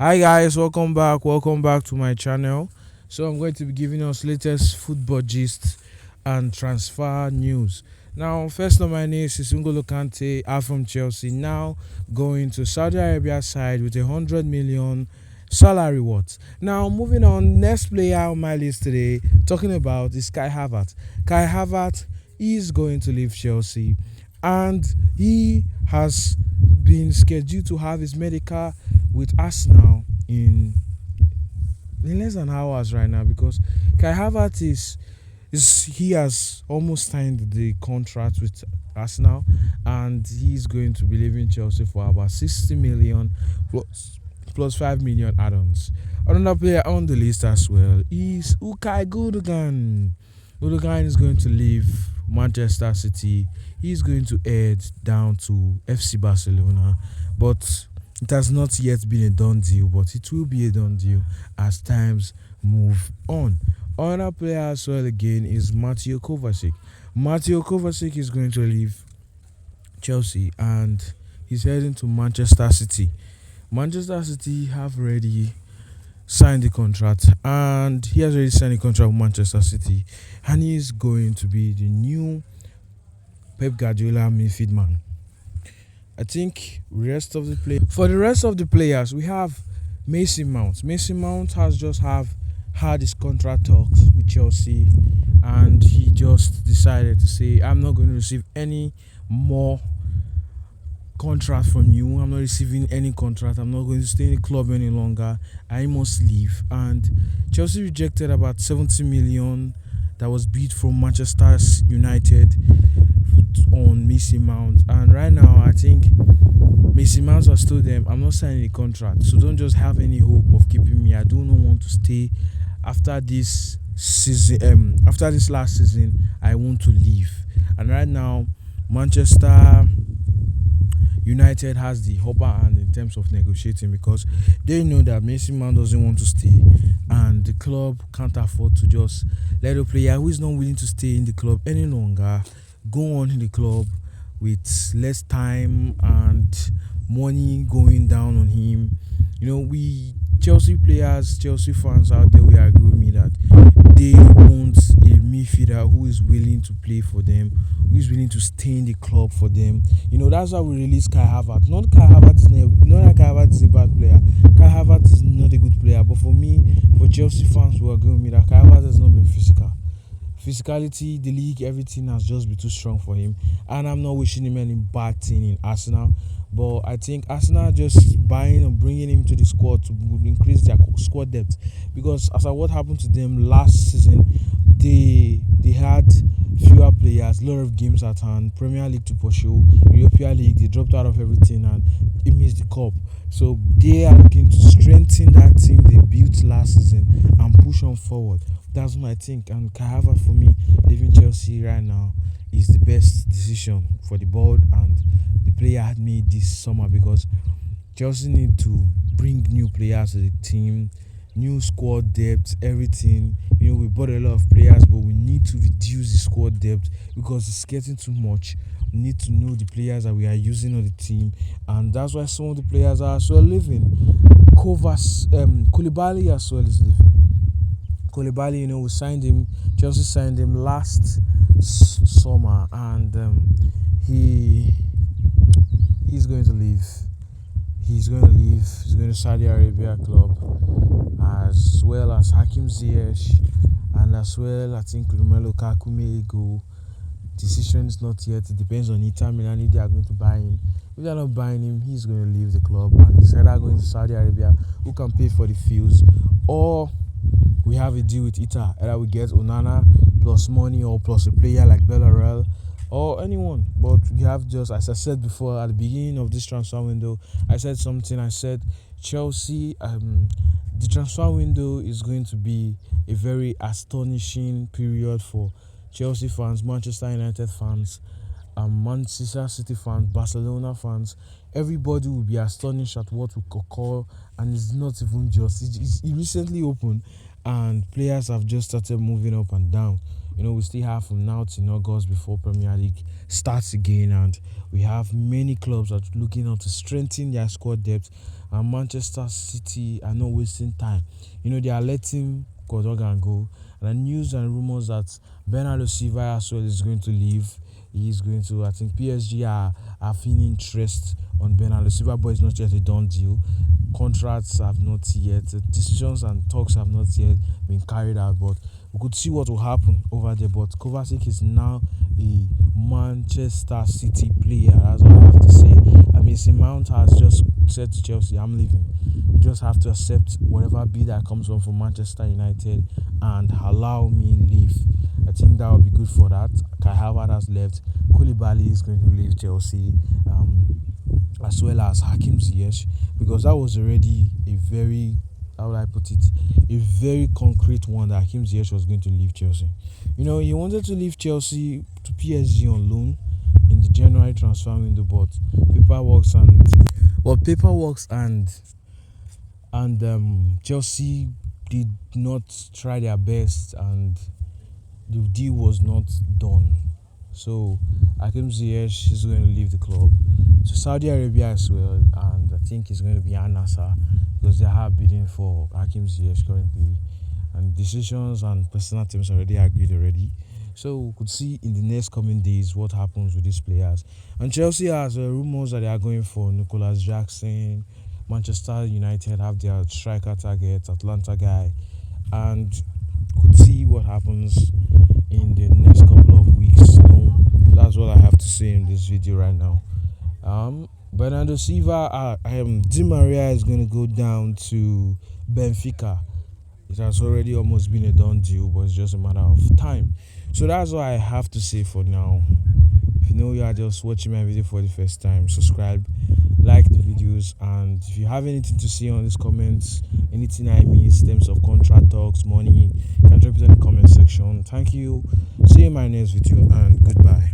Hi guys, welcome back to my channel. So I'm going to be giving us latest football gist and transfer news. Now, first on my list is N'Golo Kante out from Chelsea, now going to Saudi Arabia side with 100 million salary what. Now, moving on, next player on my list today, talking about is Kai Havertz. Kai Havertz is going to leave Chelsea, and he has been scheduled to have his medical with Arsenal in less than hours right now, because Kai Havertz is he has almost signed the contract with Arsenal, and he's going to be leaving Chelsea for about 60 million plus 5 million add-ons. Another player on the list as well is Ukai Gundogan. Gundogan is going to leave Manchester City. He's going to head down to FC Barcelona, but it has not yet been a done deal, but it will be a done deal as times move on. Another player as well again is Mateo Kovacic. Mateo Kovacic is going to leave Chelsea and he's heading to Manchester City. Manchester City have already signed the contract, and he has already signed the contract with Manchester City, and he is going to be the new Pep Guardiola midfield man. I think for the rest of the players, we have Mason Mount. Mason Mount has just have had his contract talks with Chelsea, and he just decided to say, "I'm not going to receive any more contract from you. I'm not receiving any contract. I'm not going to stay in the club any longer. I must leave." And Chelsea rejected about 70 million that was bid from Manchester United on Mason Mount. And right now, I think Mason Mount has told them, "I'm not signing a contract, so don't just have any hope of keeping me. I do not want to stay after this season. After this last season, I want to leave." And right now, Manchester United has the upper hand in terms of negotiating, because they know that Mason Mount doesn't want to stay, and the club can't afford to just let a player who is not willing to stay in the club any longer go on in the club with less time and money going down on him. We Chelsea players, Chelsea fans out there, we agree with me that they want a midfielder who is willing to play for them, who is willing to stay in the club for them. That's why we release Kai Havertz. Not that Kai Havertz is a bad player. Kai Havertz is not a good player, but for me, for Chelsea fans who agree with me that Kai Havertz has not been physical. Physicality, the league, everything has just been too strong for him, and I'm not wishing him any bad thing in Arsenal. But I think Arsenal just buying and bringing him to the squad to increase their squad depth, because as of what happened to them last season, they had fewer players, a lot of games at hand, Premier League to pursue, European League, they dropped out of everything and it missed the cup. So they are looking to strengthen that team they built last season and push on forward. That's what I think. And Kai Havertz, for me, leaving Chelsea right now is the best decision for the board and the player had made this summer, because Chelsea need to bring new players to the team, new squad depth, everything. We bought a lot of players, but we need to reduce the squad depth because it's getting too much. We need to know the players that we are using on the team, and that's why some of the players are as well leaving. Koulibaly as well is leaving. Koulibaly, we signed him. Chelsea signed him last summer, and he's going to leave. He's going to leave. He's going to Saudi Arabia club, as well as Hakim Ziyech, and as well I think Romelu Lukaku may go. Decision is not yet. It depends on Inter Milan if they are going to buy him. If they are not buying him, he's going to leave the club, and he's either going to Saudi Arabia, who can pay for the fees, or we have a deal with Inter. Either we get Onana plus money or plus a player like Bellerin or anyone. But we have, just as I said before at the beginning of this transfer window, I said something. I said Chelsea, the transfer window is going to be a very astonishing period for Chelsea fans, Manchester United fans, Manchester City fans, Barcelona fans. Everybody will be astonished at what will occur, and it's not even just. It recently opened, and players have just started moving up and down. We still have from now to August before Premier League starts again, and we have many clubs that are looking out to strengthen their squad depth and Manchester City are not wasting time. They are letting Godogan go. And the news and rumors that Bernardo Silva as well is going to leave. He's going to, I think PSG are feeling interest on Bernardo Silva, but it's not yet a done deal. Contracts have not yet, decisions and talks have not yet been carried out, but we could see what will happen over there. But Kovacic is now a Manchester City player. That's what I have to say. I mean, Mount has just said to Chelsea, "I'm leaving. You just have to accept whatever bid that comes from Manchester United and allow me leave." I think that would be good for that. Kai Havertz has left. Koulibaly is going to leave Chelsea, as well as Hakim Ziyech, because that was already a very, how would I put it, a very concrete one that Hakim Ziyech was going to leave Chelsea. He wanted to leave Chelsea to PSG on loan in the January transfer window, but paperwork and Chelsea did not try their best, and the deal was not done. So Hakim Ziyech is going to leave the club to Saudi Arabia as well, and I think it's going to be Al Nassr because they are bidding for Hakim Ziyech currently, and decisions and personal teams already agreed already. So we could see in the next coming days what happens with these players. And Chelsea has rumors that they are going for Nicholas Jackson. Manchester United have their striker target, Atlanta guy, and could see what happens in the next couple of weeks. That's what I have to say in this video right now. Bernardo Silva, Di Maria is going to go down to Benfica. It has already almost been a done deal, but it's just a matter of time. So that's what I have to say for now. If you are just watching my video for the first time, subscribe, like the videos, and if you have anything to say on these comments, anything I missed in terms of contract talks, money, you can drop it in the comment section. Thank you. See you in my next video, and goodbye.